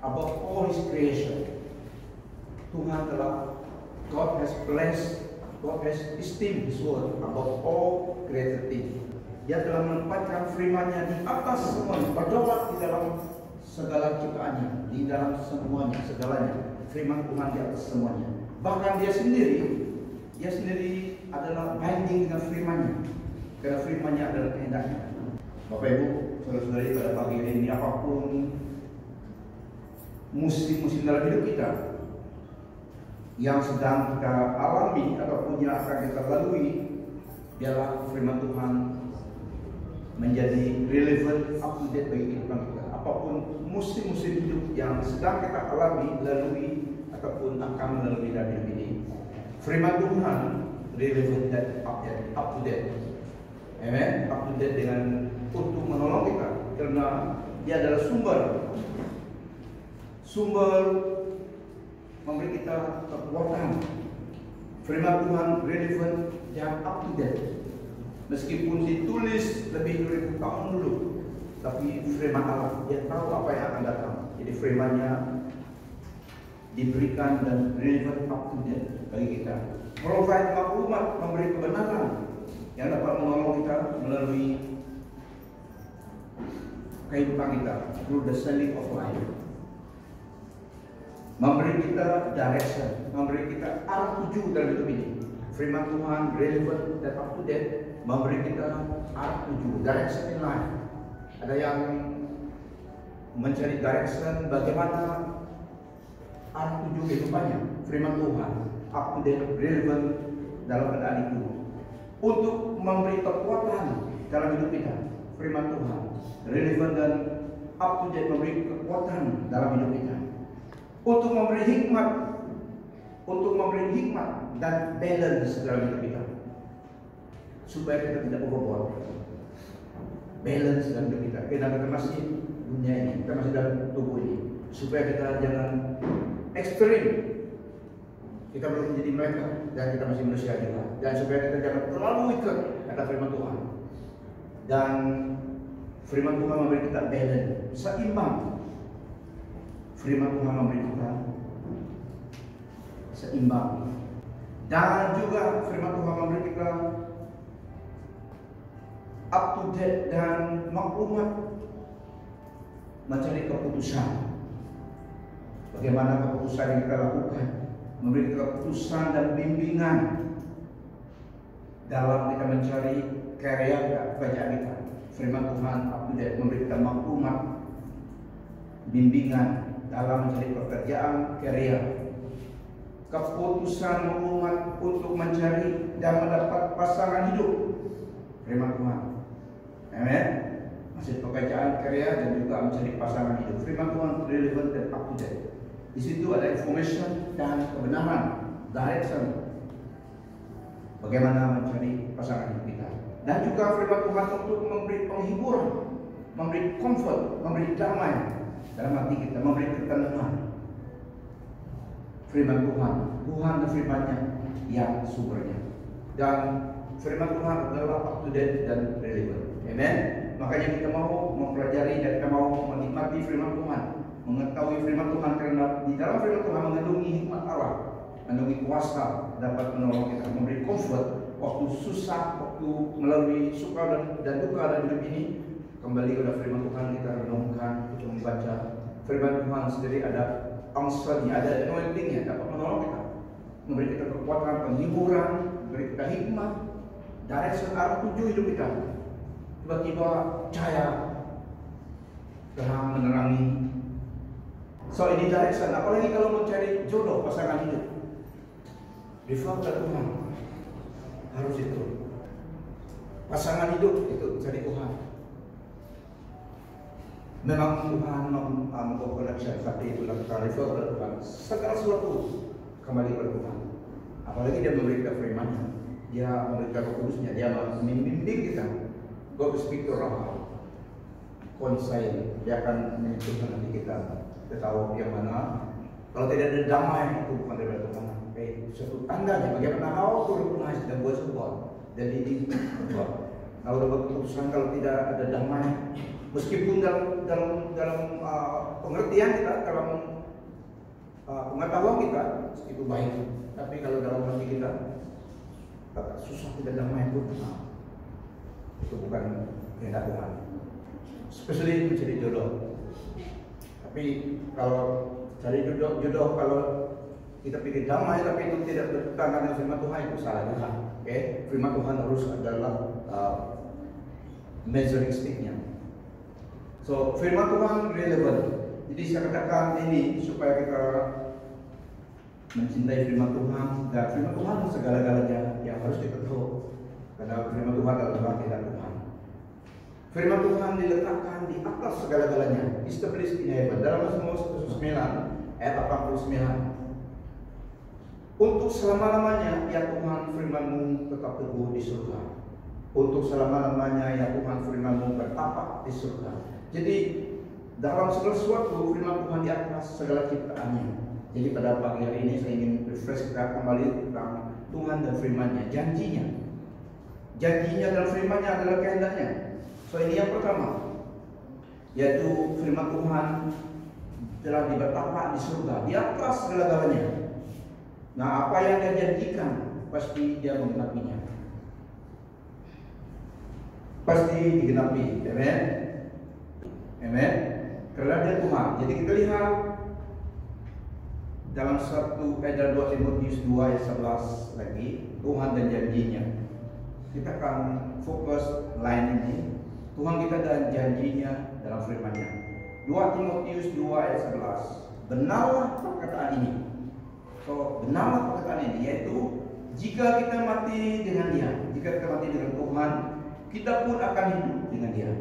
above all His creation. Tuhan telah, God has blessed, God has esteemed His word above all created things. Dia telah menempatkan firman-Nya di atas semuanya, berdaulat di dalam segala ciptaannya, di dalam semuanya, segalanya. Firman Tuhan di atas semuanya. Bahkan dia sendiri adalah binding dengan firman-Nya, karena firman-Nya adalah kehendaknya. Bapak Ibu, saudara-saudari, pada pagi ini apapun musim-musim dalam hidup kita yang sedang kita alami ataupun yang akan kita lalui, biarlah firman Tuhan menjadi relevant, up to date bagi kehidupan kita. Apapun musim-musim hidup yang sedang kita alami, lalui ataupun akan melalui dalam hidup ini, firman Tuhan relevant dan up to date. Amen. Up to date dengan untuk menolong kita, karena dia adalah sumber memberi kita kekuatan. Firman Tuhan relevant dan up to date. Meskipun ditulis lebih 2000 tahun dulu, tapi firman Allah, dia tahu apa yang akan datang. Jadi firman-Nya diberikan dan relevant up to date bagi kita. Provide maklumat, memberi kebenaran yang dapat menolong kita melalui kehidupan kita, through the sailing of life. Memberi kita direction, memberi kita arah tuju dalam hidup ini. Firman Tuhan relevant dan up to date, memberi kita arah tuju, direction in life. Ada yang mencari direction bagaimana arah tuju kehidupannya. Firman Tuhan up to date, relevant dalam keadaan itu. Untuk memberi kekuatan dalam hidup kita, firman Tuhan relevant dan up to date, memberi kekuatan dalam hidup kita. Untuk memberi hikmat dan balance dalam hidup kita, supaya kita tidak overboard. Balance dalam hidup kita, karena kita masih dunia ini, kita masih dalam tubuh ini, supaya kita jangan ekstrim. Kita belum menjadi mereka dan kita masih manusia juga, dan supaya kita jangan terlalu ikat, kata firman Tuhan. Dan firman Tuhan memberi kita balance, seimbang. Firman Tuhan memberi kita seimbang. Dan juga firman Tuhan memberi kita up to date dan maklumat, mencari keputusan. Bagaimana keputusan yang kita lakukan, memberi keputusan dan bimbingan dalam kita mencari karya kerajaan kita. Firman Tuhan up to date, memberi kita maklumat, bimbingan dalam mencari pekerjaan, karya, keputusan maklumat untuk mencari dan mendapat pasangan hidup. Firman Tuhan, amen. Masih pekerjaan, karya, dan juga mencari pasangan hidup. Firman Tuhan relevant dan up to date. Di situ ada information dan kebenaran, direction, bagaimana mencari pasangan hidup kita. Dan juga firman Tuhan untuk memberi penghiburan, memberi comfort, memberi damai dalam hati kita, memberi ketenangan. Firman Tuhan dan firman-Nya yang sumbernya. Dan firman Tuhan adalah up to date dan relevant. Amen. Makanya kita mau mempelajari dan kita mau menikmati firman Tuhan, mengetahui firman Tuhan, karena di dalam firman Tuhan mengandungi hikmat Allah, mengandungi kuasa dapat menolong kita, memberi comfort waktu susah, waktu melalui suka dan duka dalam hidup ini. Kembali kepada firman Tuhan, kita renungkan, kita membaca firman Tuhan sendiri. Ada angsalnya, ada anointingnya, dapat menolong kita, memberi kita kekuatan, penghiburan, memberi kita hikmat, direction, arah tuju hidup kita. Tiba-tiba cahaya terang menerangi. So ini direction, apalagi kalau mencari jodoh, pasangan hidup. Refer ke Tuhan, harus itu. Pasangan hidup itu cari Tuhan. Memang Tuhan membawa connection, tapi itulah kita refer kepada Tuhan. Segala sesuatu kembali kepada Tuhan. Apalagi dia memberikan firman-Nya, dia memberikan Roh Kudus-Nya, dia membimbing kita. God speak to our heart. Konsain, dia akan menyentuhkan hati kita. Kita tahu yang mana. Kalau tidak ada damai, itu bukan dari Tuhan. Suatu tandanya bagaimana how to recognize the voice of God, the leading of God. Kalau dapat keputusan, kalau tidak ada damai, Meskipun dalam pengertian kita, dalam pengetahuan kita itu baik, tapi kalau dalam hati kita susah, tidak damai pun, itu bukan kehendak Tuhan. Especially mencari jodoh. Tapi kalau cari jodoh kalau kita pikir damai tapi itu tidak bertentangan dengan firman Tuhan, itu salah juga. Oke, firman Tuhan harus adalah measuring stick-nya. So firman Tuhan relevan. Jadi saya katakan ini supaya kita mencintai firman Tuhan, dan firman Tuhan segala-galanya yang harus kita tahu. Karena firman Tuhan adalah kehendak Tuhan. Firman Tuhan diletakkan di atas segala-galanya, established in heaven. Dalam Mazmur 109 ayat 89. Untuk selama-lamanya ya Tuhan, firman-Mu tetap teguh di surga. Untuk selama-lamanya ya Tuhan, firman-Mu bertapak di surga. Jadi dalam segala sesuatu firman Tuhan di atas segala ciptaannya. Jadi pada pagi hari ini saya ingin refresh kita kembali tentang Tuhan dan firman-Nya, janjinya. Janjinya dan firman-Nya adalah kehendaknya. So ini yang pertama, yaitu firman Tuhan telah bertapak di surga, di atas segala-galanya. Nah, apa yang Dia janjikan pasti Dia menggenapinya. Pasti digenapi, amen. Amen. Karena Dia Tuhan. Jadi kita lihat dalam 2 Timotius 2 ayat 11 lagi, Tuhan dan janjinya. Kita akan fokus line ini. Tuhan kita dan janjinya dalam firman-Nya. 2 Timotius 2 ayat 11. Benarlah perkataan ini. So, benarlah perkataan ini, yaitu jika kita mati dengan Dia, jika kita mati dengan Tuhan, kita pun akan hidup dengan Dia.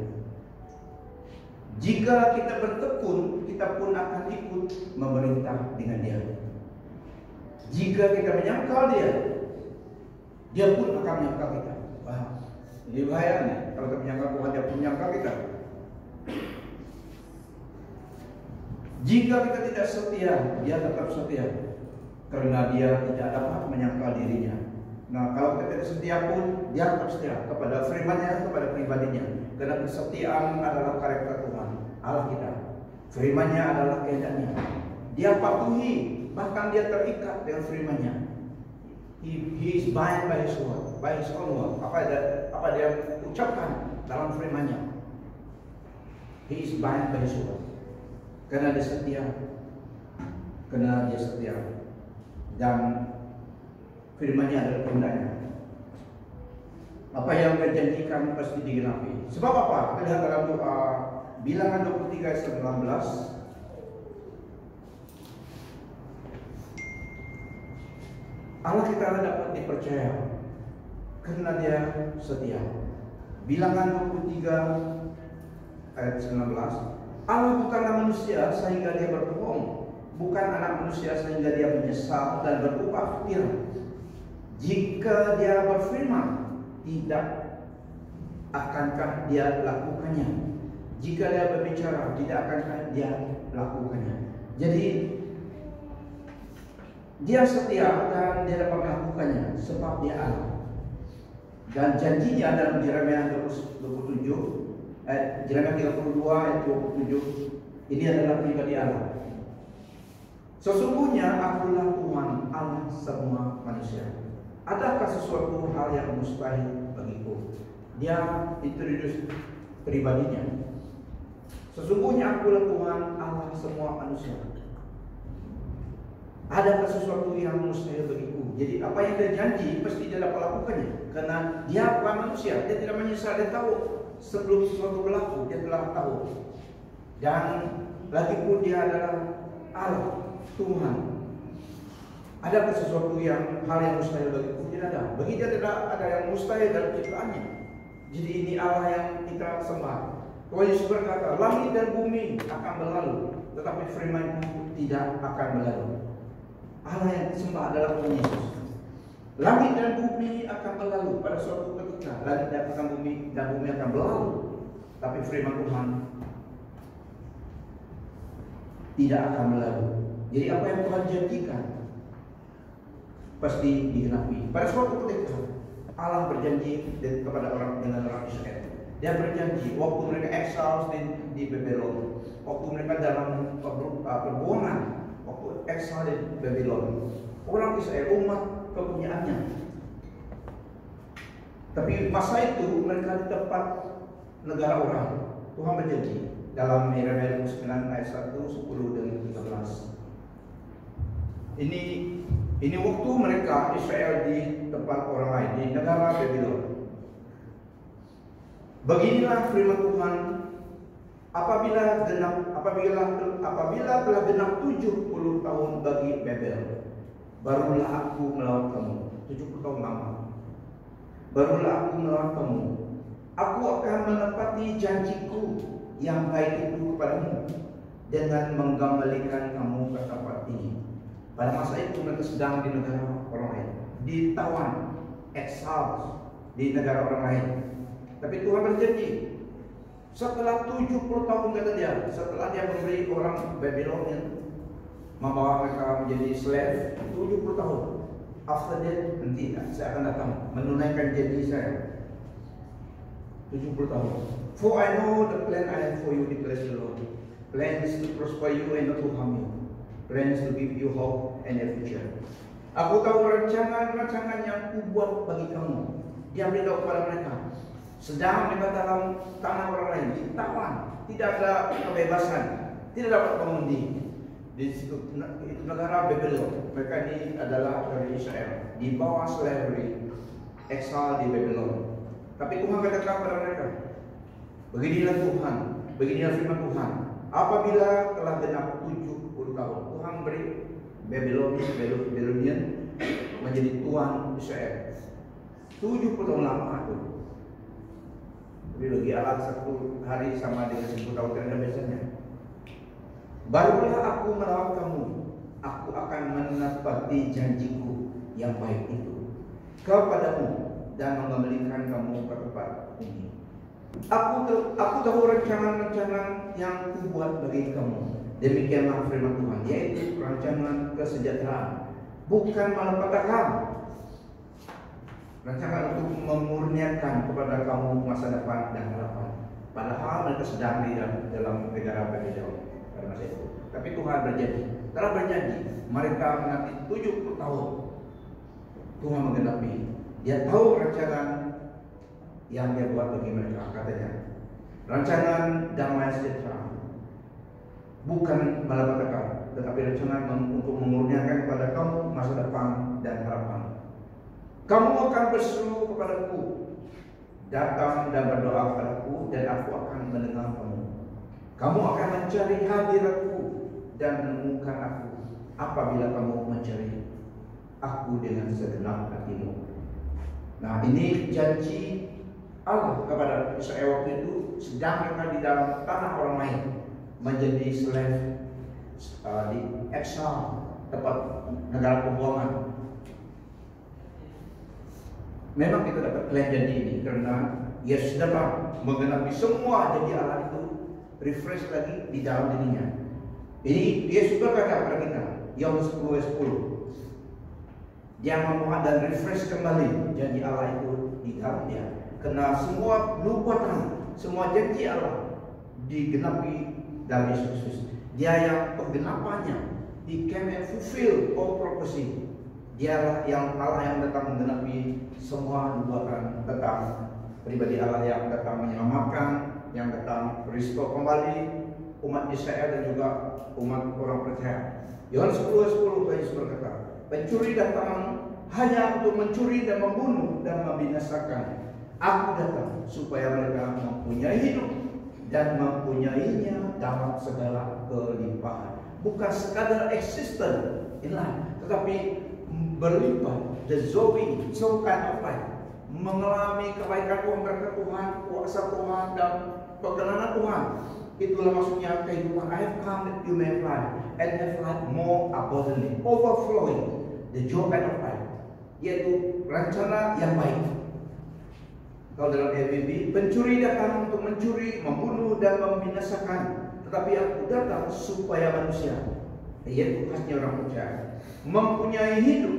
Jika kita bertekun, kita pun akan ikut memerintah dengan Dia. Jika kita menyangkal Dia, Dia pun akan menyangkal kita. Wah, ini bahaya nih. Kalau kita menyangkal Tuhan, Dia pun menyangkal kita. Jika kita tidak setia, Dia tetap setia. Karena Dia tidak dapat menyangkal dirinya. Nah, kalau kita tidak setia pun, Dia tetap setia kepada firman-Nya, kepada pribadinya. Karena kesetiaan adalah karakter Tuhan, Allah kita. Firman-Nya adalah kehendaknya. Dia patuhi, bahkan Dia terikat dengan firman-Nya. He is bound by His word, by His own word. Apa Dia ucapkan dalam firman-Nya. He is bound by His word. Karena Dia setia. Karena Dia setia. Dan firman-Nya adalah kehendaknya. Apa yang Dia janjikan pasti digenapi. Sebab apa? Kita lihat dalam doa Bilangan 23 ayat 19. Allah kita dapat dipercaya karena Dia setia. Bilangan 23 ayat 19. Allah bukanlah manusia sehingga Dia berbohong, bukan anak manusia sehingga Dia menyesal dan berubah pikiran. Jika Dia berfirman, tidak akankah Dia lakukannya? Jika Dia berbicara, tidak akankah Dia lakukannya? Jadi Dia setia dan Dia dapat melakukannya sebab Dia Allah. Dan janjinya dalam Yeremia 27, Yeremia 32 ayat 27, ini adalah pribadi Allah. Sesungguhnya akulah Tuhan Allah semua manusia. Adakah sesuatu hal yang mustahil bagiku? Dia introduce pribadinya. Sesungguhnya akulah Tuhan Allah semua manusia. Adakah sesuatu yang mustahil bagiku? Jadi apa yang Dia janji pasti Dia dapat lakukannya. Karena Dia bukan manusia, Dia tidak menyesal. Dia tahu sebelum sesuatu berlaku, Dia telah tahu. Dan lagi pun Dia adalah Allah, Tuhan. Adakah sesuatu hal yang mustahil bagiku? Tidak ada. Bagi Dia tidak ada yang mustahil dalam ciptaannya. Jadi ini Allah yang kita sembah. Tuhan Yesus berkata, langit dan bumi akan berlalu, tetapi firman-Ku tidak akan berlalu. Allah yang disembah adalah Tuhan Yesus. Langit dan bumi akan berlalu pada suatu ketika. Langit dan bumi akan berlalu, tapi firman Tuhan tidak akan berlalu. Jadi apa yang Tuhan janjikan pasti digenapi. Pada suatu ketika Allah berjanji kepada orang Israel, Dia berjanji waktu mereka eksil di Babylon, waktu mereka dalam perbuangan, waktu eksil di Babylon, orang Israel umat kepunyaannya. Tapi masa itu mereka di tempat negara orang. Tuhan berjanji dalam Yeremia 9 ayat 1, 10 dan 13. Ini waktu mereka Israel di tempat orang lain, di negara Babylon. Beginilah firman Tuhan, apabila telah genap 70 tahun bagi Babel, barulah aku melawan kamu. 70 tahun lama. Barulah aku melawan kamu. Aku akan menepati janjiku yang baik itu kepadamu dengan menggembalikan kamu ke tempat ini. Pada masa itu mereka sedang di negara orang lain, ditawan, exile di negara orang lain. Tapi Tuhan berjanji, setelah 70 tahun kata dia, setelah dia memberi orang Babylonian membawa mereka menjadi slave, 70 tahun. After that, nanti saya akan datang menunaikan janji saya. 70 tahun. For I know the plan I have for you, declares the Lord. Plans to prosper you and not to harm you. Plans to give you hope and a future. Aku tahu rancangan-rancangan yang kubuat bagi kamu. Dia beritahu kepada mereka. Sedang mereka dalam tanah orang lain, ditawan, tidak ada kebebasan, tidak dapat mengundi. Di situ itu negara Babylon. Mereka ini adalah dari Israel, di bawah slavery, exile di Babylon. Tapi Tuhan katakan kepada mereka, beginilah Tuhan, beginilah firman Tuhan. Apabila telah genap 70 tahun, Tuhan beri Babylonian menjadi tuan Israel. 70 tahun lama itu. Tapi bagi Allah satu hari sama dengan 1000 tahun kerana biasanya. Barulah aku merawat kamu. Aku akan menepati janjiku yang baik itu kepadamu dan mengembalikan kamu ke tempat ini. Aku tahu rancangan-rancangan yang kubuat bagi kamu. Demikianlah firman Tuhan, yaitu rancangan kesejahteraan, bukan malapetaka. Rancangan untuk memurniakan kepada kamu masa depan dan harapan. Padahal mereka sedang di dalam negara Babylon pada masa itu. Tapi Tuhan telah berjanji, mereka menanti 70 tahun. Tuhan menggenapi. Dia tahu rancangan yang dia buat bagi mereka, katanya. Rancangan damai sejahtera, bukan malapetaka, tetapi rancangan untuk memurniakan kepada kamu masa depan dan harapan. Kamu akan berseru kepadaku, datang dan berdoa kepadaku, dan aku akan mendengar kamu. Kamu akan mencari hadiratku dan menemukan aku apabila kamu mencari aku dengan segenap hatimu. Nah, ini janji Allah kepada Israel waktu itu, sedang mereka di dalam tanah orang lain, menjadi slave di exile, tempat negara pembuangan. Memang kita dapat plan janji ini karena Yesus datang menggenapi semua janji Allah itu, refresh lagi di dalam dirinya. Ini Yesus berkata kepada kita, Yohanes 10:10, dia memuat dan refresh kembali janji Allah itu di dalam dia. Karena semua nubuatan, semua janji Allah digenapi dalam Yesus Kristus. Dia yang penggenapannya, He came and fulfill all prophecy. Dialah yang Allah yang datang menggenapi semua nubuatan tentang pribadi Allah yang datang menyelamatkan, yang datang restore kembali umat Israel dan juga umat orang percaya. Yohanes 10:10 Yesus berkata, pencuri datang hanya untuk mencuri dan membunuh dan membinasakan. Aku datang supaya mereka mempunyai hidup dan mempunyainya dalam segala kelimpahan. Bukan sekadar eksisten in life, tetapi berlimpah. The Zoe, so kind of life, mengalami kebaikan Tuhan, berkat Tuhan, kuasa Tuhan dan perkenanan Tuhan. Itulah maksudnya kehidupan. I have come that you may have life and have life more abundantly, overflowing. The joy kind of life, yaitu rencana yang baik. Kalau dalam ABB, pencuri datang untuk mencuri, membunuh dan membinasakan, tetapi aku datang supaya manusia, yaitu khasnya orang percaya, mempunyai hidup,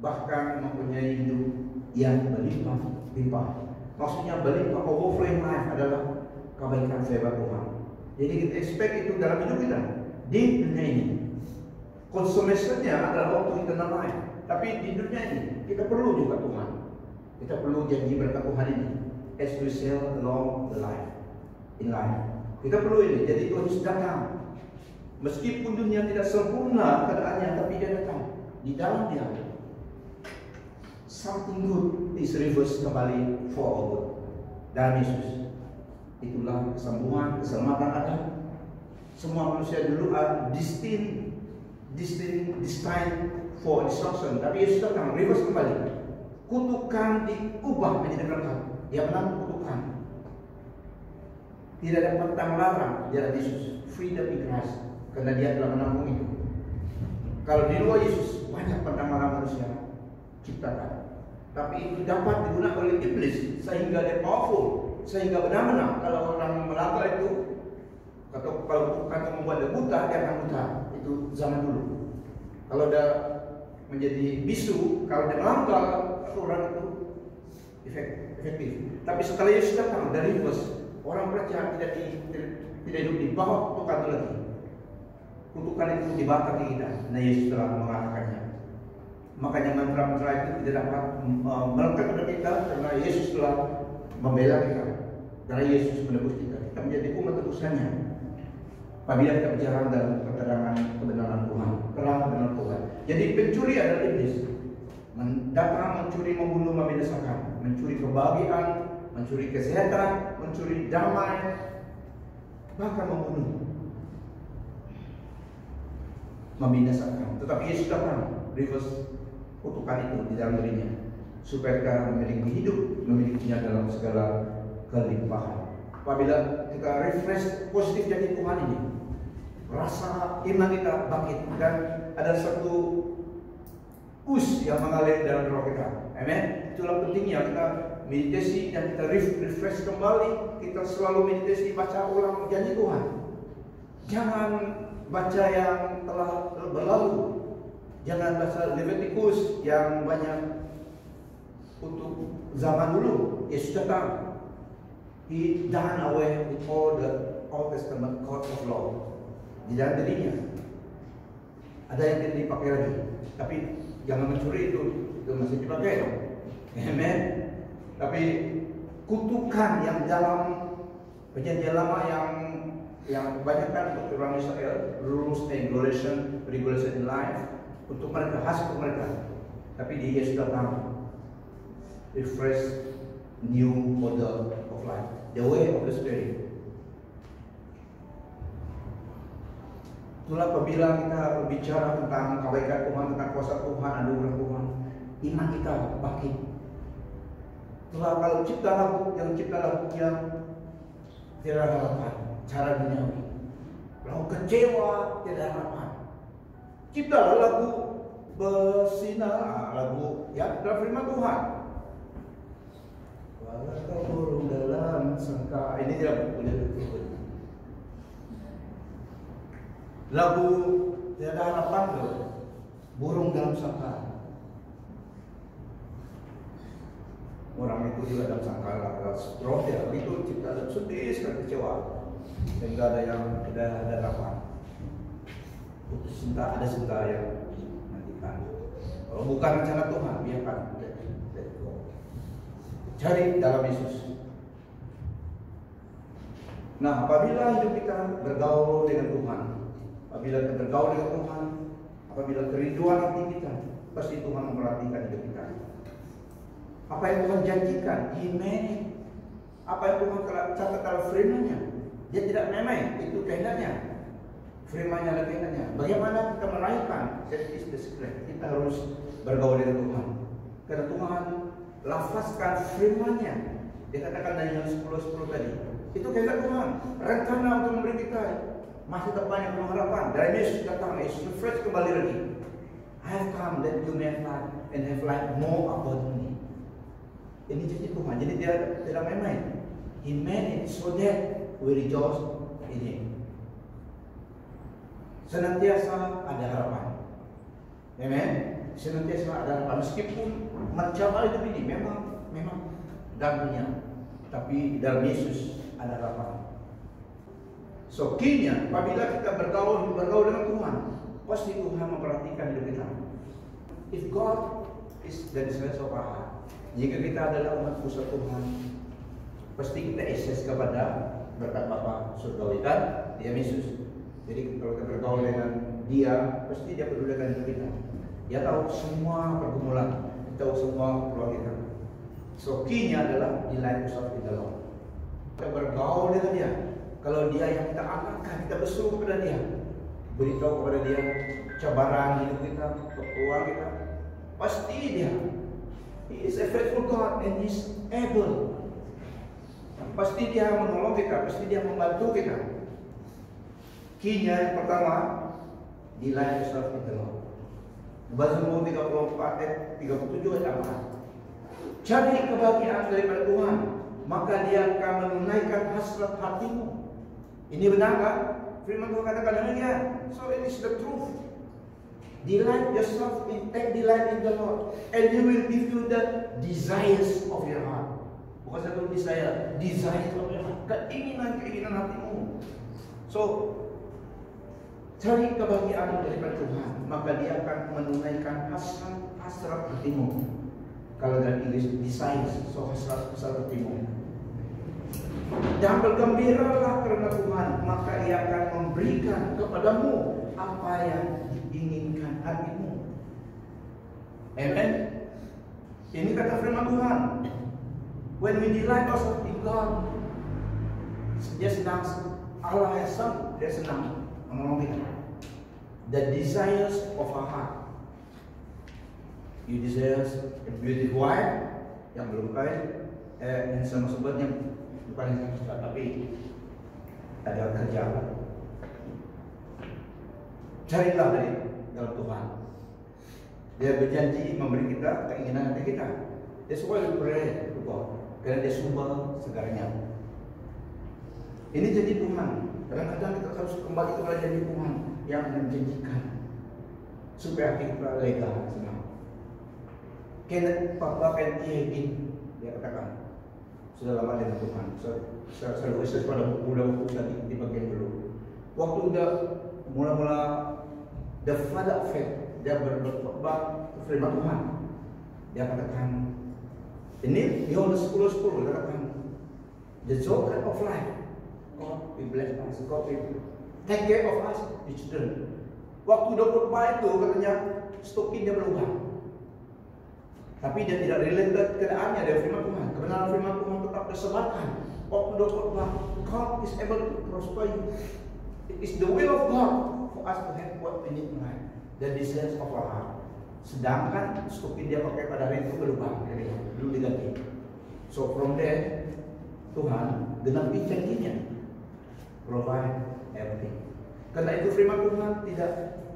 bahkan mempunyai hidup yang berlimpah-limpah. Maksudnya berlimpah, overflowing life adalah kebaikan firman Tuhan. Jadi kita expect itu dalam hidup kita di dunia ini. Consummation-nya adalah waktu eternal life. Tapi di dunia ini kita perlu juga Tuhan. Kita perlu janji berkat Tuhan ini as we sail along the life in life. Kita perlu ini. Jadi Tuhan Yesus datang. Meskipun dunia tidak sempurna keadaannya, tapi dia datang. Di dalam dia something good is reversed kembali for our good. Dalam Yesus itulah kesembuhan, keselamatan ada. Semua manusia dulu are destined for destruction, tapi Yesus datang reverse kembali. Kutukan diubah menjadi berkat. Dia menang kutukan. Tidak ada pantang larang di dalam Yesus. Freedom in Christ, karena dia telah menanggung itu. Kalau di luar Yesus banyak pantang larang manusia ciptakan, tapi itu dapat digunakan oleh iblis sehingga dia powerful, sehingga benar-benar kalau orang melanggar itu, atau kalau kata membuat dia buta, dia akan buta. Itu zaman dulu. Kalau dia menjadi bisu, kalau dia melanggar aturan itu efektif. Tapi setelah Yesus datang dari reverse, orang percaya tidak hidup di bawah kutukan itu lagi. Kutukan itu dibatalkan kita. Nah, Yesus telah mengalahkannya. Makanya mantra-mantra itu tidak dapat melekat pada kita, karena Yesus telah membela kita. Karena Yesus menebus kita. Kita menjadi umat tebusannya. Apabila kita berjalan dalam keterangan kebenaran Tuhan, terang kebenaran Tuhan. Jadi pencuri adalah iblis. Datang mencuri, membunuh, membinasakan, mencuri kebahagiaan, mencuri kesehatan, mencuri damai, bahkan membunuh, membinasakan. Tetapi Yesus datang reverse kutukan itu di dalam dirinya, supaya kita memiliki hidup, memilikinya dalam segala kelimpahan. Apabila kita refresh positif dari Tuhan ini, rasa iman kita bangkit, dan ada satu yang mengalir dalam roh kita. Amen. Itulah pentingnya kita meditasi dan kita refresh kembali. Kita selalu meditasi, baca ulang janji Tuhan. Jangan baca yang telah berlalu. Jangan baca Leviticus yang banyak untuk zaman dulu. Yesus datang. He done away with all the Old Testament code of law. Di dalam dirinya ada yang tidak dipakai lagi. Tapi jangan mencuri, itu masih dipakai. Amen. Tapi kutukan yang dalam perjanjian lama yang kebanyakan untuk orang Israel, rules and regulation in life, untuk mereka, khas untuk mereka. Tapi di Yesus datang refresh new model of life, the way of the Spirit. Itulah apabila kita berbicara tentang kebaikan Tuhan, tentang kuasa Tuhan, anugerah Tuhan, iman kita bangkit. Itulah kalau cipta lagu yang tidak ada harapan, cara duniawi. Kalau kecewa, tidak ada harapan. Ciptalah lagu bersinar, lagu yang dalam firman Tuhan. Walau kau burung dalam sangka, ini tidak boleh betul. Lagu tidak ada harapan tuh, burung dalam sangkar. Orang itu juga dalam sangkar, ada stroke ya, itu cipta dan sedih sekali, kecewa, sehingga ada yang tidak ada harapan. Putus cinta, ada cinta yang nantikan. Kalau bukan rencana Tuhan, biarkan. Cari dalam Yesus. Nah, apabila hidup kita bergaul dengan Tuhan, apabila kita bergaul dengan Tuhan, apabila kerinduan hati kita, pasti Tuhan memperhatikan hidup kita. Apa yang Tuhan janjikan, Amen. Apa yang Tuhan catat dalam firman-Nya, dia tidak main-main, itu kehendaknya. Firman-Nya adalah kehendaknya. Bagaimana kita meraihkan? That is the secret. Kita harus bergaul dengan Tuhan. Karena Tuhan lafazkan firman-Nya. Dia katakan dari yang 10:10 tadi. Itu kehendak Tuhan. Rencana untuk memberi kita masa depan yang penuh harapan. Dari Yesus datang, Yesus refresh kembali lagi. I have come that you may have life and have life more abundantly. Ini janji Tuhan. Jadi dia tidak main-main. He made it so that we rejoice in Him. Senantiasa ada harapan. Amen. Senantiasa ada harapan. Meskipun mencobaan hidup ini memang dalamnya tapi dalam Yesus ada harapan. So, kini apabila kita bergaul dengan Tuhan, pasti Tuhan memperhatikan hidup kita. If God is the desire of our heart, jika kita adalah umat pusat Tuhan, pasti kita akses kepada berkat Bapa surgawi kan, Dia Yesus. Jadi kalau kita bergaul dengan Dia, pasti Dia peduli dengan hidup kita. Dia tahu semua pergumulan, Dia tahu semua keluarga kita. So, kini adalah delight of the Lord. Kita bergaul dengan Dia. Kalau Dia yang kita angkatkan, kita berseru kepada Dia, beritahu kepada Dia cabaran hidup kita, keuangan kita, pasti Dia. He is a faithful God and He is able. Pasti Dia menolong kita, pasti Dia membantu kita. Kinya yang pertama, delight yourself in the Lord. Mazmur 34 ayat 37 ayat 4. Cari kebahagiaan daripada Tuhan, maka Dia akan menunaikan hasrat hatimu. Ini benar kan? Firman Tuhan katakan demikian. So it is the truth. Delight yourself take delight in the Lord, and He will give you the desires of your heart. Bukan satu desires of your heart. Keinginan hatimu. So, cari kebahagiaan daripada Tuhan, maka Dia akan menunaikan hasrat hatimu. Kalau dalam Inggris desires, so hasrat hatimu. Dan bergembiralah karena Tuhan, maka Ia akan memberikan kepadamu apa yang diinginkan hatimu. Amen. Ini kata firman Tuhan. When we delight ourselves in God, Dia senang. Allah yang senang, Dia senang menolong kita. The desires of our heart. You desire a beautiful wife yang belum kaya, yang sama sebutnya. Bukan tapi ada kerja. Carilah dari dalam Tuhan. Dia berjanji memberi kita keinginan hati kita. That's why we pray to God. Karena Dia sumber segaranya. Ini janji Tuhan. Kadang-kadang kita harus kembali kepada janji Tuhan yang menjanjikan supaya hati kita lega, senang. Kenneth Papa can yakin, dia katakan. Sudah lama dengan Tuhan. Saya selalu akses pada buku tadi di bagian dulu. Waktu udah mula-mula the father of faith, dia berkhotbah firman Tuhan. Dia katakan, ini Yohanes 10:10 dia katakan, the joy of life, God will bless us, God will take care of us, the children. Waktu udah khotbah itu katanya stokin dia berubah. Tapi dia tidak relate keadaannya dari firman Tuhan. Kebenaran firman Tuhan tetap disebarkan. Waktu khotbah, God is able to prosper you. It is the will of God for us to have what we need in life. The desires of our heart. Sedangkan stupid dia pakai pada hari itu berubah, belum diganti. So from there, Tuhan genapi janjinya, provide everything. Karena itu firman Tuhan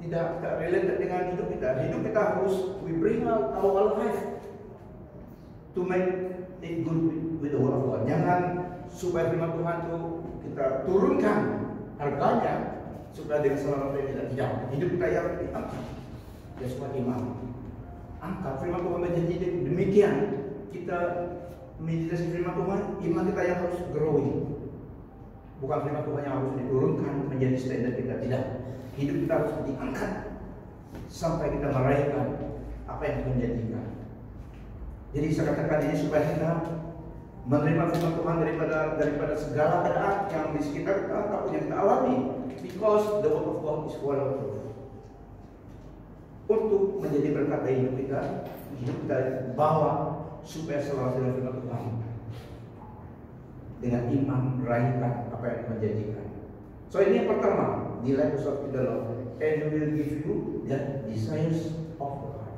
tidak relate dengan hidup kita. Hidup kita harus we bring out our life to make it good with the word of God. Jangan supaya firman Tuhan itu kita turunkan harganya supaya dengan selama kita tidak. Hidup kita yang diangkat. Ya sebagai iman. Angkat firman Tuhan berjanji demikian. Kita meditasi firman Tuhan, iman kita yang harus growing. Bukan firman Tuhan yang harus diturunkan menjadi standar kita, tidak. Hidup kita harus diangkat sampai kita meraihkan apa yang Tuhan janjikan. Jadi saya katakan ini supaya kita menerima firman Tuhan daripada segala keadaan yang di sekitar kita ataupun yang kita alami, because the word of God is full of truth. Untuk menjadi berkat bagi hidup kita bawa supaya selalu dalam firman Tuhan dengan iman meraihkan apa yang Tuhan janjikan. So ini yang pertama, delight yourself in the Lord, and He will give you the desires of the heart.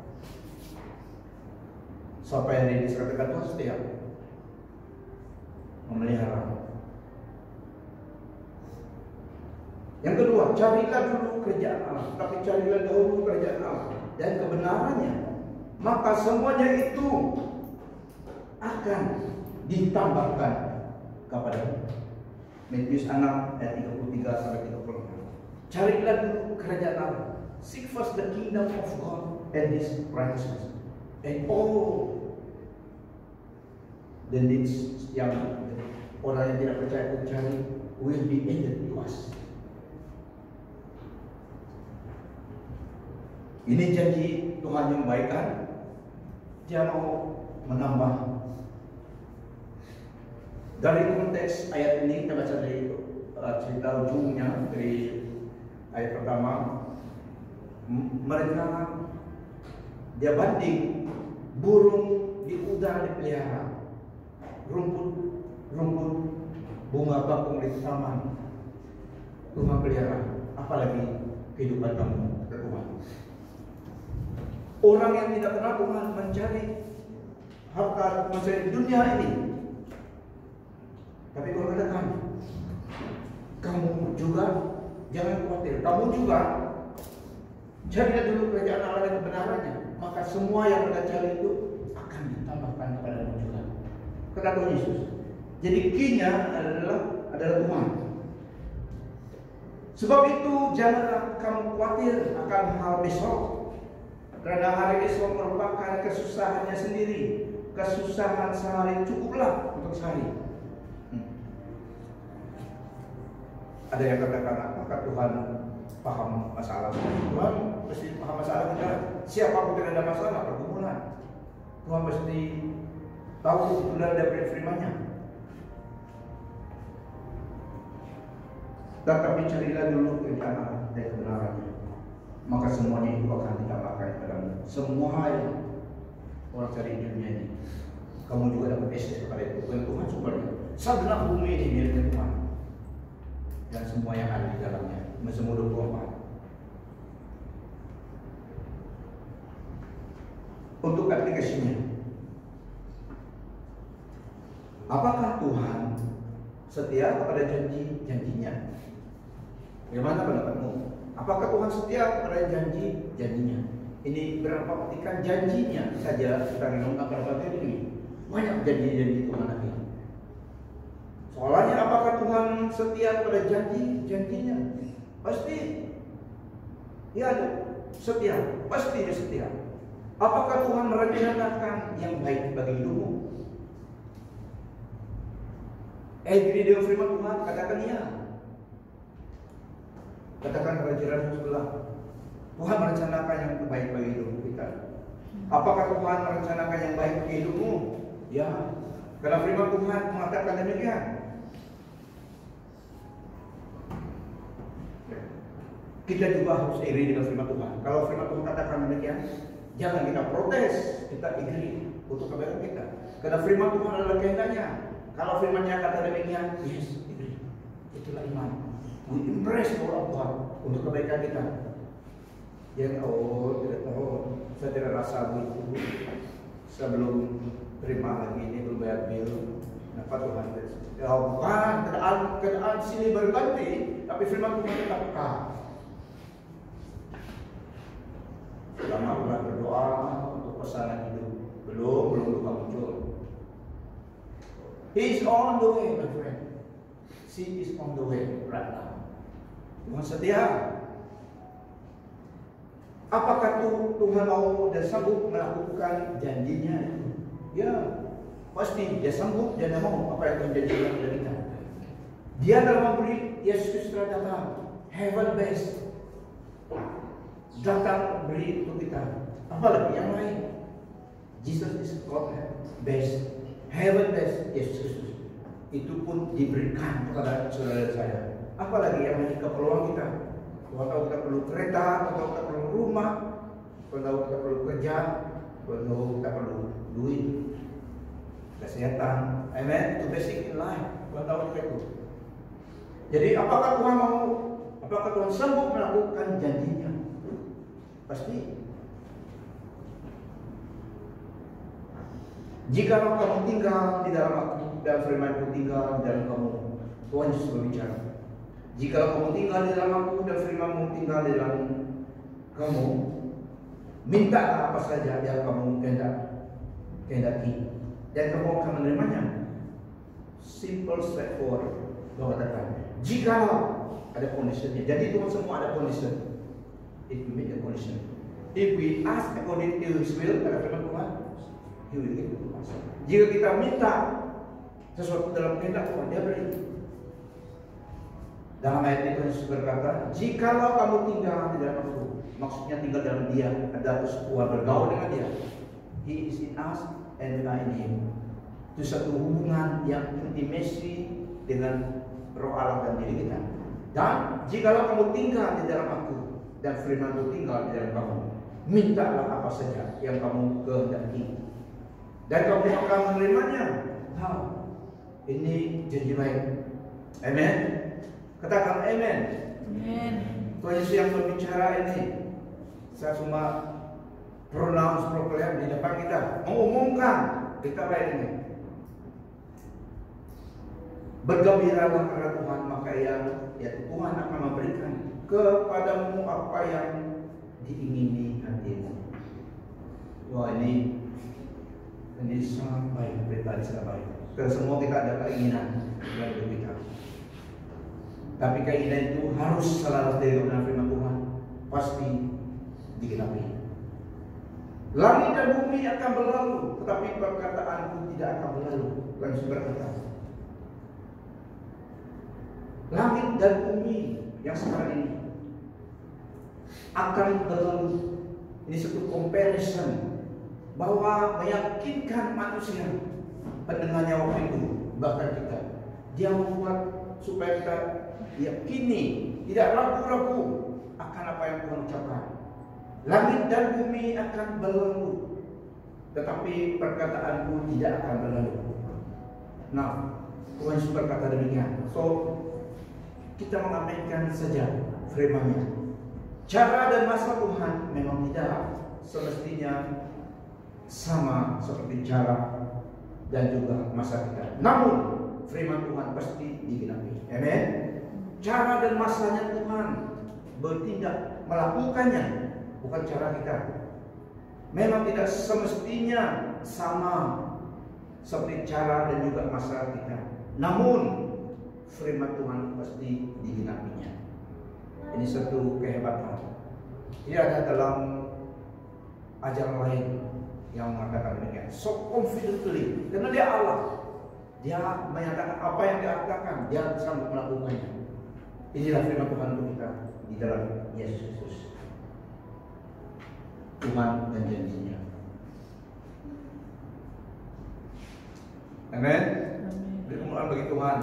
So apa yang dikatakan Tuhan setiap memelihara. Yang kedua, carilah dulu kerajaan Allah, tapi carilah dahulu kerajaan Allah dan kebenarannya, maka semuanya itu akan ditambahkan kepadamu. Matius 6 ayat 33 sampai 36. Carilah dulu kerajaan Allah. Seek first the kingdom of God and His righteousness, and all the needs yang orang yang tidak percaya itu cari will be added to us. Ini janji Tuhan yang baik kan? Dia mau menambah. Dari konteks ayat ini kita baca dari cerita ujungnya dari ayat pertama. Mereka dia banding burung di udara dipelihara, rumput bunga bakung di taman Tuhan pelihara, apalagi kehidupan kamu Tuhan. Orang yang tidak kenal Tuhan mencari harta, mencari dunia ini. Tapi Tuhan katakan, kamu juga jangan khawatir, kamu juga carilah dulu kerajaan Allah dan kebenarannya, maka semua yang Anda cari itu akan ditambahkan kepadamu juga. Kata Tuhan Yesus. Jadi key-nya adalah Tuhan. Sebab itu janganlah kamu khawatir akan hal besok, karena hari esok merupakan kesusahannya sendiri. Kesusahan sehari cukuplah untuk sehari. Ada yang katakan, apakah Tuhan paham masalah? Tuhan mesti paham masalah kita. Siapapun tidak ada masalah pergumulan, Tuhan mesti tahu benar dari firman-Nya. Tetapi carilah dulu kerajaan Allah dan kebenarannya, maka semuanya itu akan ditambahkan kepadamu. Semua yang orang cari di dunia ini, kamu juga dapat akses kepada itu. Tuhan sumbernya. Sabda bumi ini milik Tuhan, dan semua yang ada di dalamnya. Mazmur 24. Untuk aplikasinya, apakah Tuhan setia kepada janji-janjinya? Bagaimana pendapatmu? Apakah Tuhan setia kepada janji-janjinya? Ini berapa petikan janjinya saja kita renungkan pada pagi ini. Banyak janji-janji Tuhan lagi. Soalnya apakah Tuhan setia kepada janji-janjinya? Pasti. Ya, setia. Pasti dia setia. Apakah Tuhan merencanakan yang baik bagi hidupmu? Di dalam firman Tuhan katakan ya. Katakan kepada jiran sebelah, Tuhan merencanakan yang terbaik bagi hidup kita. Apakah Tuhan merencanakan yang baik bagi hidupmu? Ya. Karena firman Tuhan mengatakan demikian. Kita juga harus iri dengan firman Tuhan. Kalau firman Tuhan katakan demikian, jangan kita protes, kita iri untuk kebaikan kita. Karena firman Tuhan adalah kehendaknya. Kalau firman-Nya kata demikian, yes, iri. Itulah iman. We impress orang Tuhan untuk kebaikan kita. Yang tidak tahu, saya tidak rasa begitu. Sebelum terima lagi ini belum bayar bil. Kenapa Tuhan? Ya bukan, keadaan sini berganti, tapi firman Tuhan tetap kekal. Selama bulan berdoa untuk pasangan hidup, belum lupa muncul. He is on the way, my friend. She is on the way right now. Tuhan setia. Apakah Tuhan mau dan sanggup melakukan janjinya? Ya, pasti dia sanggup dan dia mau apa yang Tuhan janjikan kepada kita. Dia dalam memberi Yesus Kristus datang, heaven best, datang beri untuk kita. Apalagi yang lain? Jesus is God best, heaven best, Yesus Kristus. Itu pun diberikan kepada saudara saya. Apalagi yang menjadi keperluan kita. Tuhan tahu kita perlu kereta, Tuhan tahu kita perlu rumah, Tuhan tahu kita perlu kerja, Tuhan tahu kita perlu duit, kesehatan. Amen. Itu basic in life. Tuhan tahu kita itu. Jadi apakah Tuhan mau? Apakah Tuhan sanggup melakukan janjinya? Pasti. Jika kamu tinggal di dalam aku dan firman-Ku tinggal di dalam kamu, Tuhan Yesus berbicara. Jika kamu tinggal di dalam aku dan firman-Mu tinggal di dalam kamu, minta apa saja yang kamu kehendaki, dan kamu akan menerimanya. Simple, straightforward. Tuhan katakan, jika ada conditionnya. Jadi Tuhan semua ada condition. If we make a condition, if we ask according to His will, kata firman Tuhan, He Itu pasti. Jika kita minta sesuatu dalam kehendak Tuhan, Dia beri. Dalam ayat itu Yesus berkata, jikalau kamu tinggal di dalam Aku, maksudnya tinggal dalam Dia, ada persekutuan bergaul dengan Dia. He is in us and we are in Him. Itu satu hubungan yang intimasi dengan Roh Allah dan diri kita. Dan jikalau kamu tinggal di dalam Aku dan firman-Ku tinggal di dalam kamu, mintalah apa saja yang kamu kehendaki, dan kamu akan menerimanya. Ini janji baik. Amen. Katakan amen. Amen. Tuhan Yesus yang berbicara ini. Saya cuma pronounce proklaim di depan kita, mengumumkan kita baik ini. Bergembiralah karena Tuhan, maka Tuhan akan memberikan kepadamu apa yang diingini hatimu. Wah, ini sangat baik, berita sangat baik. Karena semua kita ada keinginan dalam hidup kita. Tapi keinginan itu harus selaras dari kebenaran firman Tuhan, pasti digenapi. Langit dan bumi akan berlalu, tetapi perkataanku tidak akan berlalu. Langsung berkata, langit dan bumi yang sekarang ini akan berlalu. Ini satu comparison bahwa meyakinkan manusia pendengarnya waktu itu, bahkan kita, Dia membuat supaya kita yakini, tidak ragu-ragu akan apa yang Tuhan ucapkan. Langit dan bumi akan berlalu, tetapi perkataanku tidak akan berlalu. Nah, Tuhan Yesus berkata demikian. So, kita mengaminkan saja firman-Nya. Cara dan masa Tuhan memang tidak semestinya sama seperti cara dan juga masa kita. Namun firman Tuhan pasti digenapi. Amen. Cara dan masanya Tuhan bertindak melakukannya, bukan cara kita. Memang tidak semestinya sama seperti cara dan juga masa kita. Namun firman Tuhan pasti digenapinya. Ini satu kehebatan. Tidak ada dalam ajaran lain yang mengatakan demikian. So confidently, karena Dia Allah, Dia menyatakan apa yang Dia katakan, Dia sanggup melakukannya. Inilah firman Tuhan untuk kita di dalam Yesus Kristus. Tuhan dan janjinya. Amen. Beri kemuliaan bagi Tuhan.